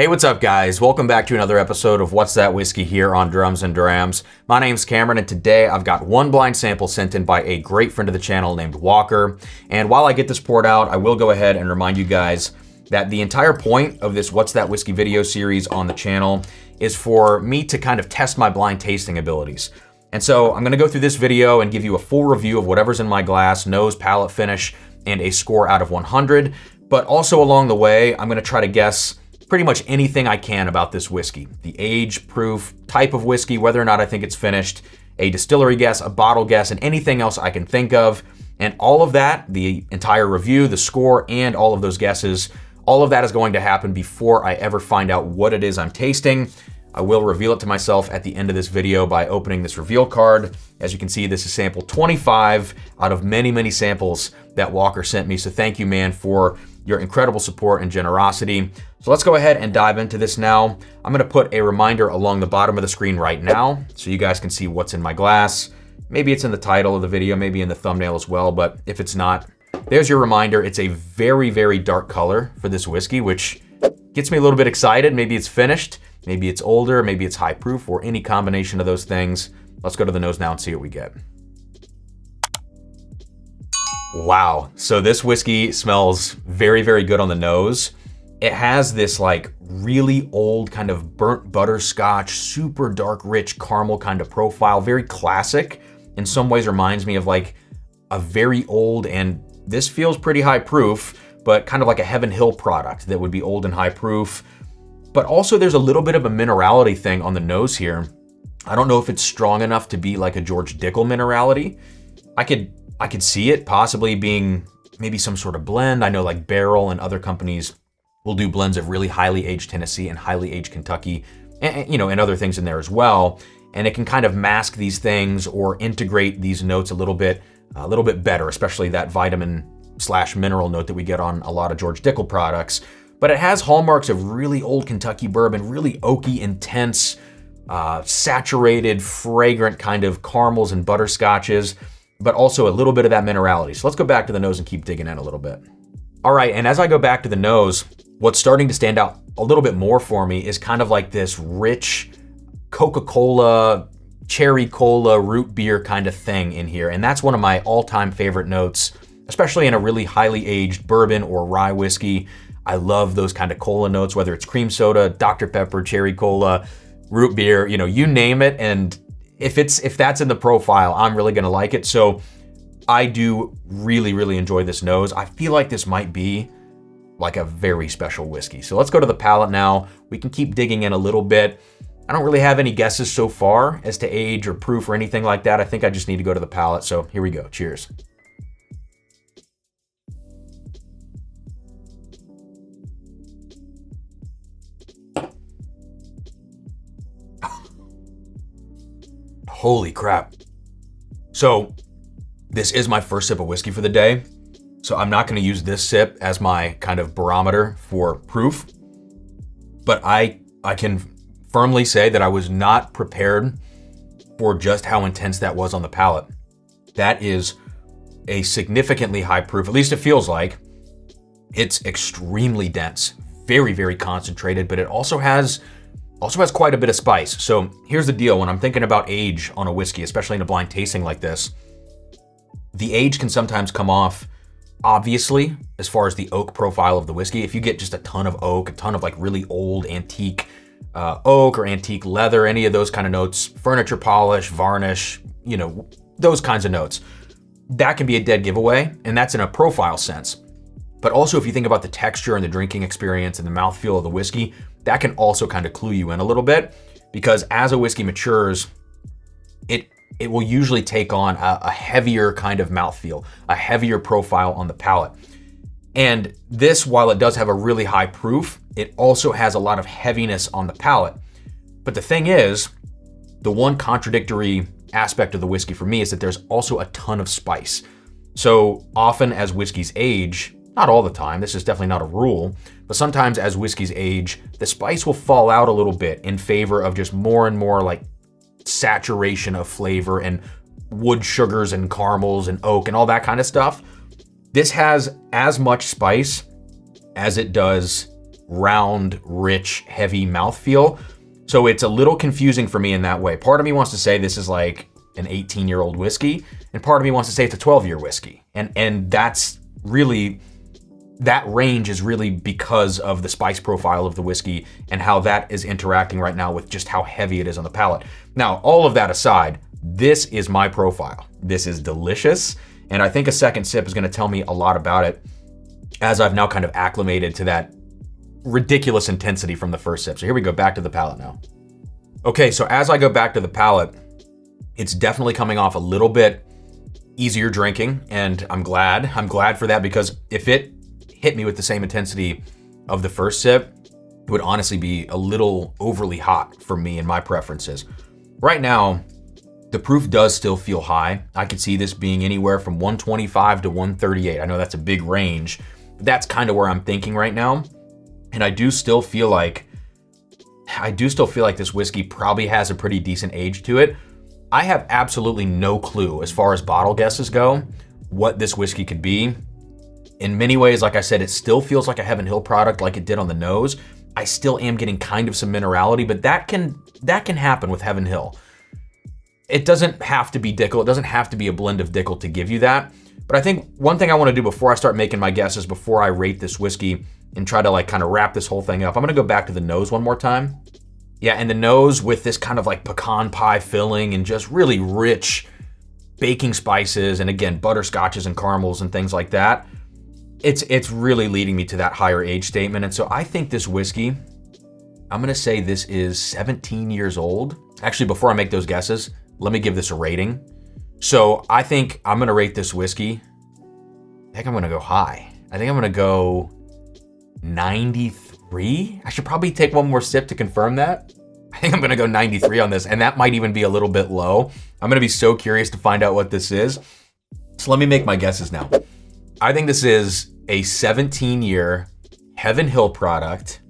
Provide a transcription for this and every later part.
Hey, what's up guys? Welcome back to another episode of What's That Whiskey here on Drums and Drams. My name's Cameron and today I've got one blind sample sent in by a great friend of the channel named Walker. And while I get this poured out, I will go ahead and remind you guys that the entire point of this What's That Whiskey video series on the channel is for me to kind of test my blind tasting abilities. And so I'm gonna go through this video and give you a full review of whatever's in my glass, nose, palate, finish, and a score out of 100. But also along the way, I'm gonna try to guess pretty much anything I can about this whiskey. The age, proof, type of whiskey, whether or not I think it's finished, a distillery guess, a bottle guess, and anything else I can think of. And all of that, the entire review, the score, and all of those guesses, all of that is going to happen before I ever find out what it is I'm tasting. I will reveal it to myself at the end of this video by opening this reveal card. As you can see, this is sample 25 out of many, many samples that Walker sent me. So thank you, man, for your incredible support and generosity. So let's go ahead and dive into this now. I'm gonna put a reminder along the bottom of the screen right now so you guys can see what's in my glass. Maybe it's in the title of the video, maybe in the thumbnail as well, but if it's not, there's your reminder. It's a very, very dark color for this whiskey, which gets me a little bit excited. Maybe it's finished, maybe it's older, maybe it's high proof, or any combination of those things. Let's go to the nose now and see what we get. Wow, so this whiskey smells very, very good on the nose. It has this like really old kind of burnt butterscotch, super dark, rich caramel kind of profile, very classic. In some ways reminds me of like a very old, and this feels pretty high proof, but kind of like a Heaven Hill product that would be old and high proof. But also there's a little bit of a minerality thing on the nose here. I don't know if it's strong enough to be like a George Dickel minerality. I could see it possibly being maybe some sort of blend. I know like Barrel and other companies will do blends of really highly aged Tennessee and highly aged Kentucky, and and other things in there as well. And it can kind of mask these things or integrate these notes a little bit better, especially that vitamin/mineral note that we get on a lot of George Dickel products. But it has hallmarks of really old Kentucky bourbon, really oaky, intense, saturated, fragrant kind of caramels and butterscotches, but also a little bit of that minerality. So let's go back to the nose and keep digging in a little bit. All right, and as I go back to the nose, what's starting to stand out a little bit more for me is kind of like this rich Coca-Cola, cherry cola, root beer kind of thing in here. And that's one of my all-time favorite notes, especially in a really highly aged bourbon or rye whiskey. I love those kind of cola notes, whether it's cream soda, Dr. Pepper, cherry cola, root beer, you name it. And if that's in the profile, I'm really gonna like it. So I do really, really enjoy this nose. I feel like this might be like a very special whiskey. So let's go to the palate now. We can keep digging in a little bit. I don't really have any guesses so far as to age or proof or anything like that. I think I just need to go to the palate. So here we go, cheers. Holy crap. So this is my first sip of whiskey for the day. So I'm not gonna use this sip as my kind of barometer for proof, but I can firmly say that I was not prepared for just how intense that was on the palate. That is a significantly high proof, at least it feels like. It's extremely dense, very, very concentrated, but it also has quite a bit of spice. So here's the deal. When I'm thinking about age on a whiskey, especially in a blind tasting like this, the age can sometimes come off obviously as far as the oak profile of the whiskey. If you get just a ton of oak, a ton of like really old antique oak or antique leather, any of those kind of notes, furniture polish, varnish, those kinds of notes, that can be a dead giveaway. And that's in a profile sense. But also if you think about the texture and the drinking experience and the mouthfeel of the whiskey, that can also kind of clue you in a little bit, because as a whiskey matures, it will usually take on a heavier kind of mouthfeel, a heavier profile on the palate. And this, while it does have a really high proof, it also has a lot of heaviness on the palate. But the thing is, the one contradictory aspect of the whiskey for me is that there's also a ton of spice. So often as whiskeys age, not all the time, this is definitely not a rule, but sometimes as whiskeys age, the spice will fall out a little bit in favor of just more and more like saturation of flavor and wood sugars and caramels and oak and all that kind of stuff. This has as much spice as it does round, rich, heavy mouthfeel. So it's a little confusing for me in that way. Part of me wants to say this is like an 18-year-old whiskey, and part of me wants to say it's a 12-year whiskey. And that's really, that range is really because of the spice profile of the whiskey and how that is interacting right now with just how heavy it is on the palate. Now, all of that aside, this is my profile. This is delicious, and I think a second sip is gonna tell me a lot about it as I've now kind of acclimated to that ridiculous intensity from the first sip. So here we go, back to the palate now. Okay, so as I go back to the palate, it's definitely coming off a little bit easier drinking, and I'm glad for that, because if it hit me with the same intensity of the first sip, it would honestly be a little overly hot for me and my preferences. Right now, the proof does still feel high. I could see this being anywhere from 125 to 138. I know that's a big range, but that's kind of where I'm thinking right now. And I do still feel like this whiskey probably has a pretty decent age to it. I have absolutely no clue, as far as bottle guesses go, what this whiskey could be. In many ways, like I said, it still feels like a Heaven Hill product like it did on the nose. I still am getting kind of some minerality, but that can happen with Heaven Hill. It doesn't have to be Dickel. It doesn't have to be a blend of Dickel to give you that. But I think one thing I want to do before I start making my guesses, before I rate this whiskey and try to like kind of wrap this whole thing up, I'm gonna go back to the nose one more time. Yeah, and the nose with this kind of like pecan pie filling and just really rich baking spices, and again, butterscotches and caramels and things like that. It's really leading me to that higher age statement. And so I think this whiskey, I'm gonna say this is 17 years old. Actually, before I make those guesses, let me give this a rating. So I think I'm gonna rate this whiskey, I think I'm gonna go high. I think I'm gonna go 93. I should probably take one more sip to confirm that. I think I'm gonna go 93 on this, and that might even be a little bit low. I'm gonna be so curious to find out what this is. So let me make my guesses now. I think this is a 17-year Heaven Hill product.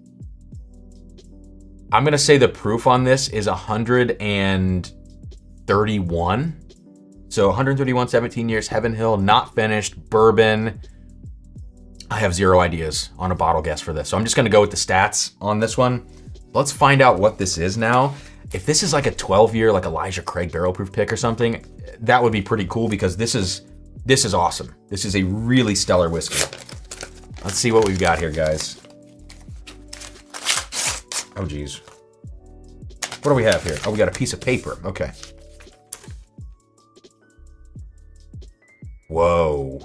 I'm gonna say the proof on this is 131. So 131, 17 years, Heaven Hill, not finished, bourbon. I have zero ideas on a bottle guess for this. So I'm just gonna go with the stats on this one. Let's find out what this is now. If this is like a 12-year, like Elijah Craig barrel proof pick or something, that would be pretty cool, because this is awesome. This is a really stellar whiskey. Let's see what we've got here, guys. Oh geez. What do we have here? Oh, we got a piece of paper, okay. Whoa.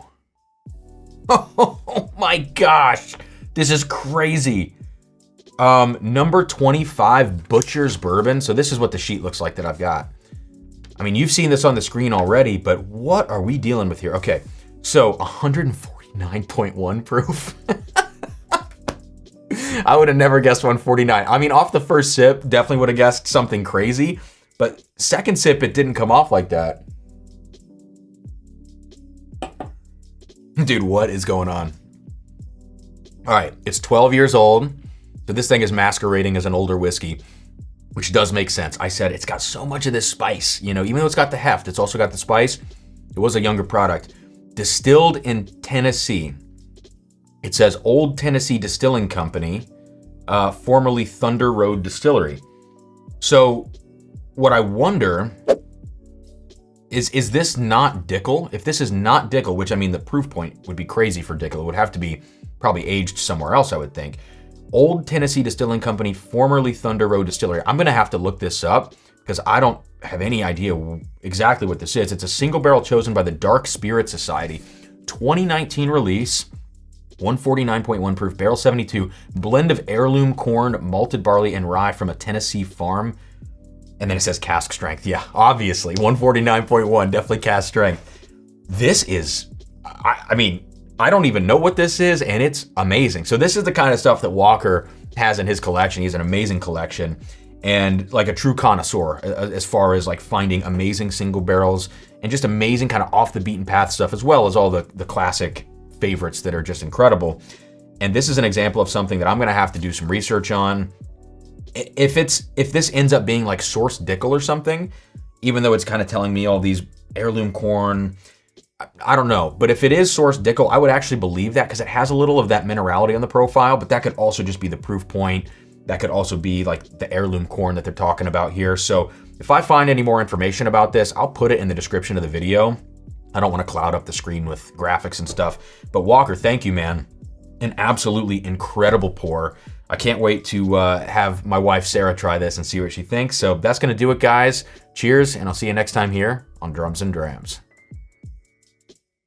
Oh my gosh, this is crazy. Number 25 Butcher's Bourbon. So this is what the sheet looks like that I've got. I mean, you've seen this on the screen already, but what are we dealing with here? Okay, so 149.1 proof. I would have never guessed 149. I mean, off the first sip, definitely would have guessed something crazy, but second sip, it didn't come off like that. Dude, what is going on? All right, it's 12 years old. So this thing is masquerading as an older whiskey, which does make sense. I said it's got so much of this spice, you know, even though it's got the heft, it's also got the spice. It was a younger product. Distilled in Tennessee. It says Old Tennessee Distilling Company, formerly Thunder Road Distillery. So what I wonder is this not Dickel? If this is not Dickel, which I mean, the proof point would be crazy for Dickel. It would have to be probably aged somewhere else, I would think. Old Tennessee Distilling Company, formerly Thunder Road Distillery. I'm gonna have to look this up because I don't have any idea exactly what this is. It's a single barrel chosen by the Dark Spirit Society. 2019 release, 149.1 proof, barrel 72, blend of heirloom corn, malted barley, and rye from a Tennessee farm. And then it says cask strength. Yeah, obviously, 149.1, definitely cask strength. This is, I mean, I don't even know what this is, and it's amazing. So this is the kind of stuff that Walker has in his collection. He has an amazing collection, and like a true connoisseur as far as like finding amazing single barrels and just amazing kind of off the beaten path stuff, as well as all the classic favorites that are just incredible. And this is an example of something that I'm gonna have to do some research on. If this ends up being like source Dickel or something, even though it's kind of telling me all these heirloom corn, I don't know, but if it is sourced Dickel, I would actually believe that because it has a little of that minerality on the profile, but that could also just be the proof point. That could also be like the heirloom corn that they're talking about here. So if I find any more information about this, I'll put it in the description of the video. I don't want to cloud up the screen with graphics and stuff, but Walker, thank you, man. An absolutely incredible pour. I can't wait to have my wife, Sarah, try this and see what she thinks. So that's going to do it, guys. Cheers, and I'll see you next time here on Drums and Drams.